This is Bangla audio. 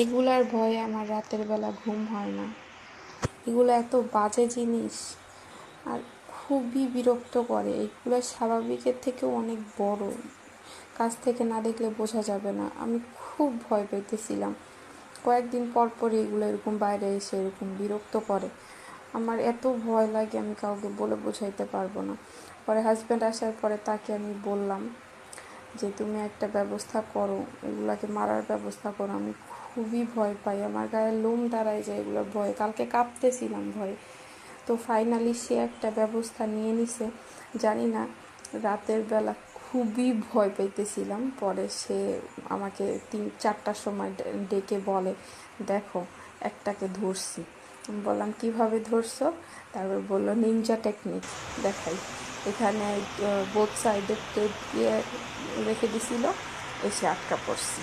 এগুলার ভয়ে আমার রাতের বেলা ঘুম হয় না। এগুলো এত বাজে জিনিস আর খুবই বিরক্ত করে। এগুলো স্বাভাবিকের থেকেও অনেক বড়, কাছ থেকে না দেখলে বোঝা যাবে না। আমি খুব ভয় পেতেছিলাম। কয়েকদিন পর পর এগুলো এরকম বাইরে এসে এরকম বিরক্ত করে। আমার এত ভয় লাগে, আমি কাউকে বলে বোঝাইতে পারবো না। পরে হাজব্যান্ড আসার পরে তাকে আমি বললাম যে তুমি একটা ব্যবস্থা করো, এগুলাকে মারার ব্যবস্থা করো। আমি খুবই ভয় পাই, আমার গায়ে লোম দাঁড়ায় যায় এগুলোর ভয়ে। কালকে কাঁপতেছিলাম ভয়ে। তো ফাইনালি সে একটা ব্যবস্থা নিয়ে নিছে। জানি না, রাতের বেলা খুবই ভয় পাইতেছিলাম। পরে সে আমাকে 3-4টার সময় ডেকে বলে, দেখো একটাকে ধরছি। আমি বললাম কীভাবে ধরছো? তারপর বললো নিনজা টেকনিক দেখাই। এখানে বোথ সাইডে টেপ দিয়ে রেখে দিছিল, এসে আটকা পড়ছি।